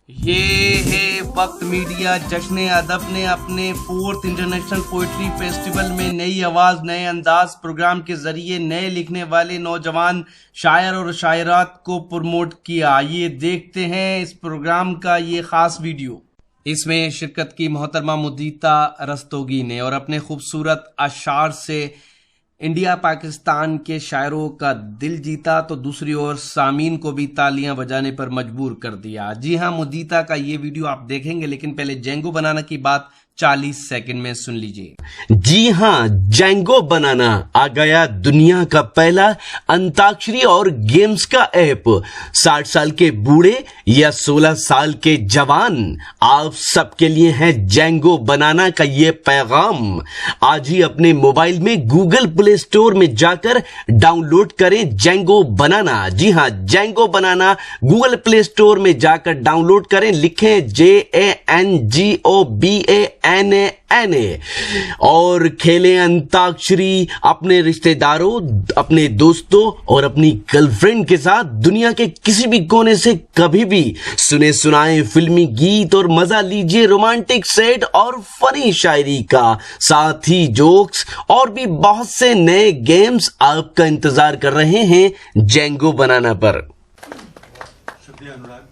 ये है वक्त मीडिया। जश्न अदब ने अपने 4th इंटरनेशनल पोइट्री फेस्टिवल में नई आवाज, नए अंदाज प्रोग्राम के जरिए नए लिखने वाले नौजवान शायर और शायरात को प्रमोट किया। ये देखते हैं इस प्रोग्राम का ये खास वीडियो। इसमें शिरकत की मोहतरमा मुदीता रस्तोगी ने और अपने खूबसूरत अशार से इंडिया पाकिस्तान के शायरों का दिल जीता, तो दूसरी ओर सामीन को भी तालियां बजाने पर मजबूर कर दिया। जी हां, मुदीता का ये वीडियो आप देखेंगे, लेकिन पहले जेंगो बनाना की बात 40 सेकंड में सुन लीजिए। जी हां, जेंगो बनाना आ गया दुनिया का पहला अंताक्षरी और गेम्स का ऐप। 60 साल के बूढ़े या 16 साल के जवान, आप सबके लिए है जेंगो बनाना का ये पैगाम। आज ही अपने मोबाइल में गूगल प्ले स्टोर में जाकर डाउनलोड करें जेंगो बनाना। जी हां, जेंगो बनाना गूगल प्ले स्टोर में जाकर डाउनलोड करें। लिखें JANGOBANANA और खेलें अंताक्षरी अपने रिश्तेदारों, अपने दोस्तों और अपनी गर्लफ्रेंड के साथ दुनिया के किसी भी कोने से कभी भी। सुने सुनाए फिल्मी गीत और मजा लीजिए रोमांटिक सेट और फनी शायरी का, साथ ही जोक्स और भी बहुत से नए गेम्स आपका इंतजार कर रहे हैं जेंगो बनाना पर। शुक्रिया अनुराग।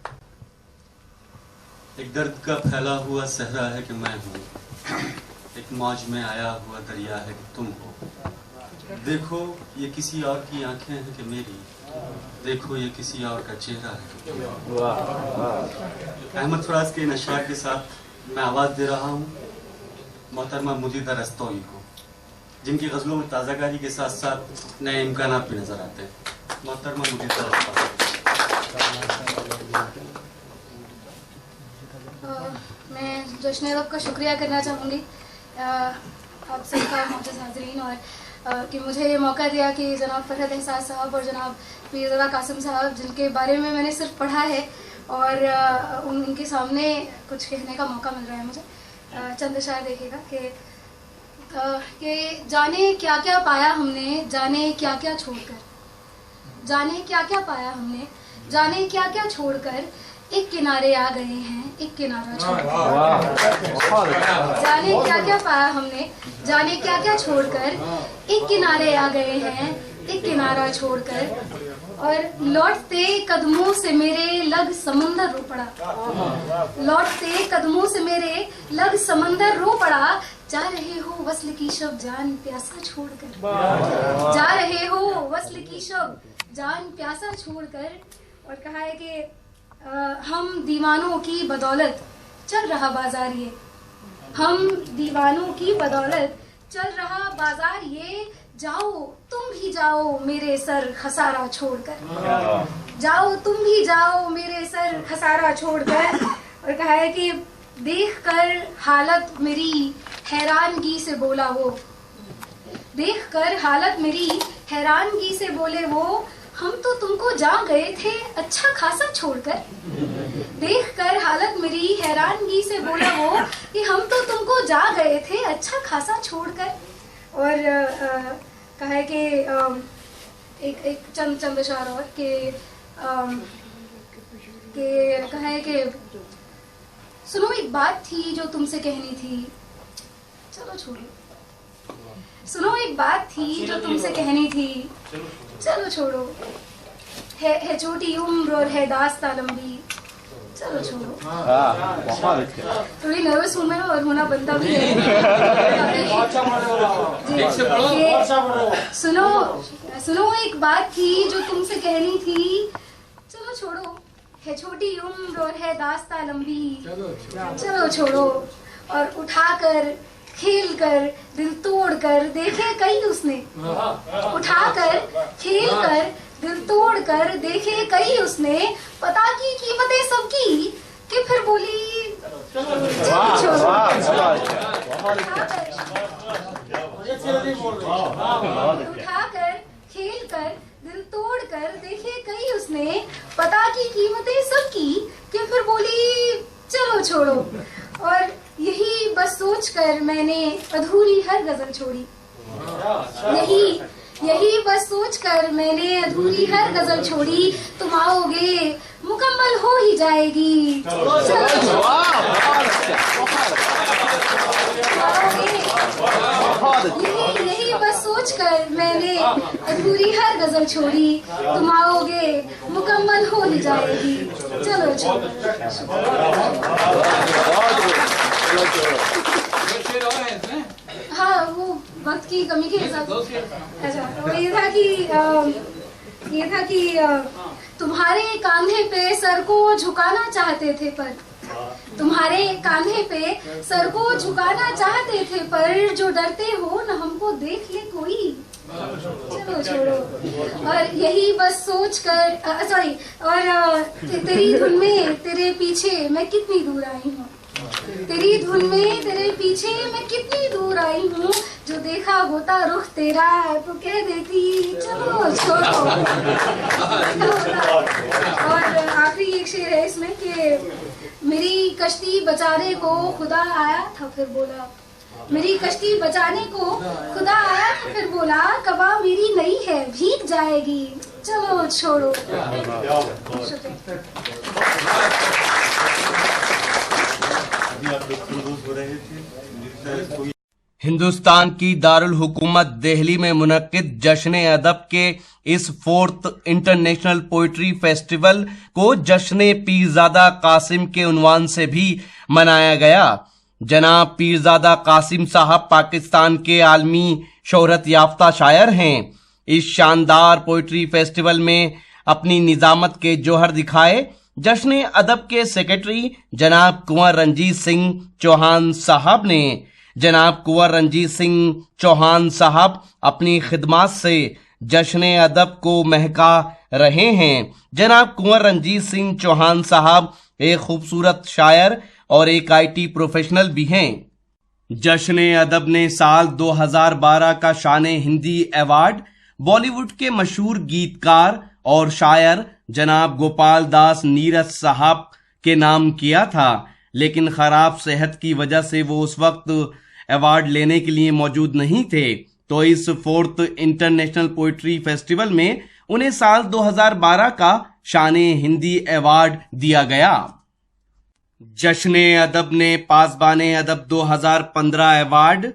एक दर्द का फैला हुआ सहरा है कि मैं हूँ, एक मौज में आया हुआ दरिया है कि तुम हो। देखो ये किसी और की आंखें हैं कि मेरी, देखो ये किसी और का चेहरा है कि तुम हो। अहमद फराज के इन अशआर के साथ मैं आवाज़ दे रहा हूँ मोहतरमा मुदीता रस्तोगी को, जिनकी गज़लों में ताज़ागारी के साथ साथ नए इम्कानात भी नजर आते हैं। मोहतरमा मुदीता रस्तोगी। मैं जश्न अदब का शुक्रिया करना चाहूँगी आप सबका मोअज़्ज़ज़ हाज़रीन, और कि मुझे ये मौका दिया कि जनाब फरहत एहसास साहब और जनाब मीर्ज़ा कासिम साहब, जिनके बारे में मैंने सिर्फ पढ़ा है, और उनके सामने कुछ कहने का मौका मिल रहा है मुझे। चंद अशार देखिएगा कि जाने क्या क्या पाया हमने, जाने क्या क्या छोड़कर, जाने क्या क्या पाया हमने, जाने क्या क्या छोड़कर, एक किनारे आ गए हैं एक किनारा छोड़कर। जाने क्या क्या पाया हमने, जाने क्या क्या छोड़कर, एक किनारे आ गए हैं एक किनारा छोड़कर, और लौटते कदमों से मेरे लग समंदर रो पड़ा, लौटते कदमों से मेरे लग समंदर रो पड़ा। जा रहे हो वस्ल की शब जान प्यासा छोड़कर, जा रहे हो वस्ल की शब जान प्यासा छोड़कर। और कहा है कि हम दीवानों की बदौलत चल रहा बाजार ये, हम दीवानों की बदौलत चल रहा बाजार ये, जाओ तुम भी जाओ मेरे सर खसारा छोड़कर, जाओ तुम भी जाओ मेरे सर खसारा छोड़कर। और कहा है कि देख कर हालत मेरी हैरानगी से बोला वो, देख कर हालत मेरी हैरानगी से बोले वो, हम तो तुमको जा गए थे अच्छा खासा छोड़कर। देख कर हालत मेरी हैरानगी से बोला वो कि हम तो तुमको जा गए थे अच्छा खासा छोड़कर। और कहा है कि एक चंद अशार और कि कहा है कि सुनो एक बात थी जो तुमसे कहनी थी, चलो छोड़ो। सुनो एक बात थी जो तुमसे कहनी थी, चलो छोड़ो। है छोटी उम्र और है दास्तां लंबी, चलो छोड़ो। थोड़ी नर्वस हूँ मैं, और होना बनता भी है। सुनो एक बात थी जो तुमसे कहनी थी, चलो छोड़ो। है छोटी उम्र और है दास्तां लंबी, चलो छोड़ो। और उठाकर खेल कर दिल तोड़ कर देखे कई उसने, उठाकर खेल कर दिल तोड़ कर देखे कई उसने, पता की कीमतें सबकी कि फिर बोली चलो छोड़ो। उठाकर खेल कर दिल तोड़ कर देखे कई उसने, पता की कीमतें सबकी कि फिर बोली चलो छोड़ो। और यही बस सोचकर मैंने अधूरी हर गजल छोड़ी, यही बस सोचकर मैंने अधूरी हर गजल छोड़ी। तुम आओगे मुकम्मल हो ही जाएगी। यही बस सोचकर मैंने अधूरी हर गजल छोड़ी, तुम आओगे मुकम्मल हो ही जाएगी। चलो चलो। हाँ, वो वक्त की कमी के हिसाब से। अच्छा, वो ये था कि तुम्हारे कांधे पे सर को झुकाना चाहते थे, पर तुम्हारे कांधे पे सर को झुकाना चाहते थे, पर जो डरते हो न हमको देख ले कोई। चलो छोड़ो। और यही बस सोच कर और तेरी धुन में तेरे पीछे मैं कितनी दूर आई हूँ, तेरी धुन में तेरे पीछे मैं कितनी दूर आई हूँ, जो देखा होता रुख तेरा तो कह देती चलो छोड़ो। और आखिरी एक शेर है इसमें कि मेरी कश्ती बचाने को खुदा आया था फिर बोला, मेरी कश्ती बचाने को खुदा आया था फिर बोला, कबा मेरी नई है भीग जाएगी। चलो छोड़ो। हिंदुस्तान की दारुल हुकूमत दिल्ली में मुनक्किद जश्न अदब के इस 4th इंटरनेशनल पोइट्री फेस्टिवल को जश्न पीरजादा कासिम के उन्वान से भी मनाया गया। जनाब पीरजादा कासिम साहब पाकिस्तान के आलमी शोहरत याफ्ता शायर हैं। इस शानदार पोइट्री फेस्टिवल में अपनी निजामत के जौहर दिखाए जश्न अदब के सेक्रेटरी जनाब कुंवर रंजीत सिंह चौहान साहब ने। जनाब कुंवर रंजीत सिंह चौहान साहब अपनी खिदमत से जश्न अदब को महका रहे हैं। जनाब कुंवर रंजीत सिंह चौहान साहब एक खूबसूरत शायर और एक IT प्रोफेशनल भी हैं। जश्न अदब ने साल 2012 का शान हिंदी अवार्ड बॉलीवुड के मशहूर गीतकार और शायर जनाब गोपाल दास नीरज साहब के नाम किया था, लेकिन खराब सेहत की वजह से वो उस वक्त अवार्ड लेने के लिए मौजूद नहीं थे। तो इस 4th इंटरनेशनल पोइट्री फेस्टिवल में उन्हें साल 2012 का शान हिंदी अवार्ड दिया गया। जश्न अदब ने पासबाने अदब 2015 अवार्ड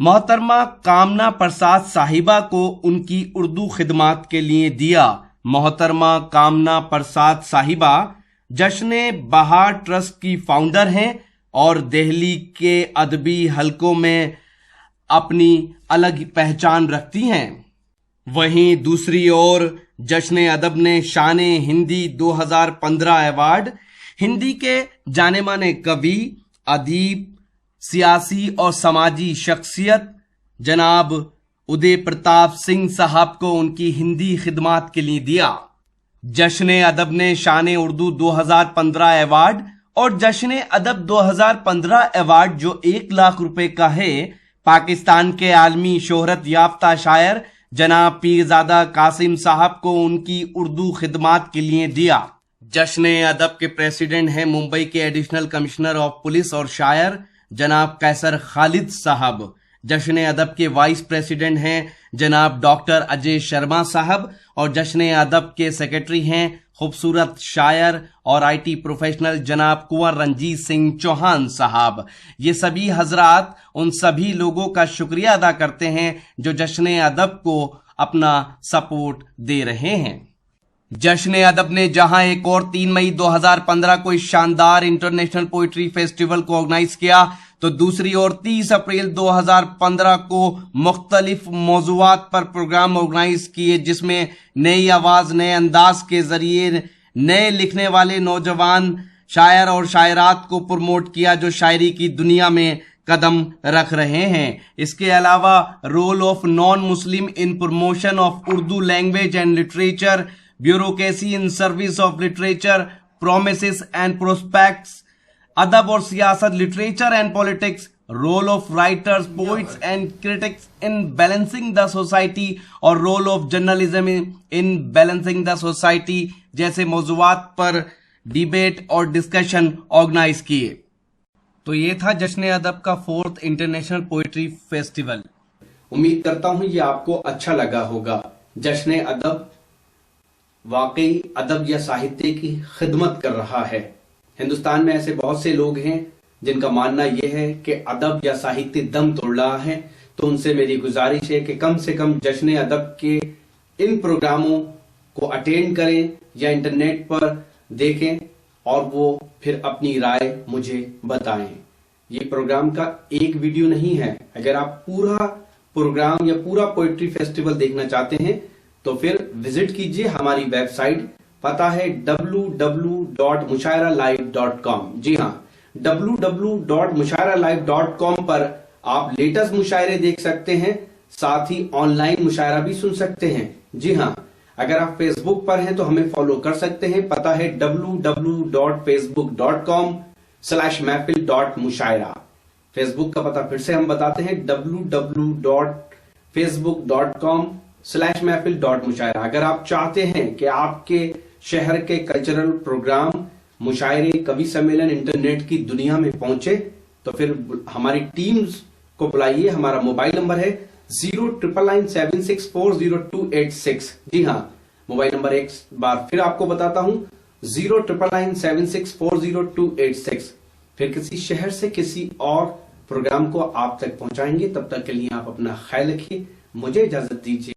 मोहतरमा कामना प्रसाद साहिबा को उनकी उर्दू खिदमात के लिए दिया। मोहतरमा कामना प्रसाद साहिबा जश्न बहार ट्रस्ट की फाउंडर हैं और दिल्ली के अदबी हलकों में अपनी अलग पहचान रखती हैं। वहीं दूसरी ओर जश्न अदब ने शान हिंदी 2015 अवार्ड हिंदी के जाने माने कवि, अदीब, सियासी और समाजी शख्सियत जनाब उदय प्रताप सिंह साहब को उनकी हिंदी खिदमात के लिए दिया। जश्न अदब ने शान उर्दू 2015 अवार्ड और जश्न अदब 2015 अवार्ड जो 1 लाख रुपए का है पाकिस्तान के आलमी शोहरत याफ्ता शायर जनाब पीरजादा कासिम साहब को उनकी उर्दू खिदमात के लिए दिया। जश्न अदब के प्रेसिडेंट हैं मुंबई के एडिशनल कमिश्नर ऑफ पुलिस और शायर जनाब कैसर खालिद साहब। जश्न अदब के वाइस प्रेसिडेंट हैं जनाब डॉक्टर अजय शर्मा साहब और जश्न अदब के सेक्रेटरी हैं खूबसूरत शायर और IT प्रोफेशनल जनाब कुंवर रंजीत सिंह चौहान साहब। ये सभी हजरात उन सभी लोगों का शुक्रिया अदा करते हैं जो जश्न अदब को अपना सपोर्ट दे रहे हैं। जश्न अदब ने जहां एक और 3 मई 2015 को इस शानदार इंटरनेशनल पोइट्री फेस्टिवल को ऑर्गेनाइज किया, तो दूसरी ओर 30 अप्रैल 2015 को मुख्तलिफ मौज़ूआत पर प्रोग्राम ऑर्गेनाइज किए, जिसमें नई आवाज नए अंदाज के जरिए नए लिखने वाले नौजवान शायर और शायरात को प्रमोट किया जो शायरी की दुनिया में कदम रख रहे हैं। इसके अलावा role of non Muslim in promotion of Urdu language and literature, bureaucracy in service of literature, promises and prospects, अदब और सियासत, literature and politics, role of writers, poets and critics in balancing the society और role of journalism in balancing the society जैसे मौज़ूआत पर debate और discussion organise किए। तो ये था जश्न अदब का 4th इंटरनेशनल पोइट्री फेस्टिवल। उम्मीद करता हूं ये आपको अच्छा लगा होगा। जश्न अदब वाकई अदब या साहित्य की खिदमत कर रहा है। हिंदुस्तान में ऐसे बहुत से लोग हैं जिनका मानना यह है कि अदब या साहित्य दम तोड़ रहा है, तो उनसे मेरी गुजारिश है कि कम से कम जश्न अदब के इन प्रोग्रामों को अटेंड करें या इंटरनेट पर देखें और वो फिर अपनी राय मुझे बताएं। ये प्रोग्राम का एक वीडियो नहीं है। अगर आप पूरा प्रोग्राम या पूरा पोएट्री फेस्टिवल देखना चाहते हैं तो फिर विजिट कीजिए हमारी वेबसाइट। पता है www.mushairalive.com। जी हाँ, www.mushairalive.com पर आप लेटेस्ट मुशायरे देख सकते हैं, साथ ही ऑनलाइन मुशायरा भी सुन सकते हैं। जी हाँ, अगर आप फेसबुक पर हैं तो हमें फॉलो कर सकते हैं। पता है www.facebook.com/महफिल.मुशायरा। फेसबुक का पता फिर से हम बताते हैं, www.facebook.com/महफिल.मुशायरा। अगर आप चाहते हैं कि आपके शहर के कल्चरल प्रोग्राम, मुशायरे, कवि सम्मेलन इंटरनेट की दुनिया में पहुंचे तो फिर हमारी टीम्स को बुलाइए। हमारा मोबाइल नंबर है 09997640286। जी हाँ, मोबाइल नंबर एक बार फिर आपको बताता हूं, 09997640286। फिर किसी शहर से किसी और प्रोग्राम को आप तक पहुंचाएंगे। तब तक के लिए आप अपना ख्याल रखिए। मुझे इजाजत दीजिए।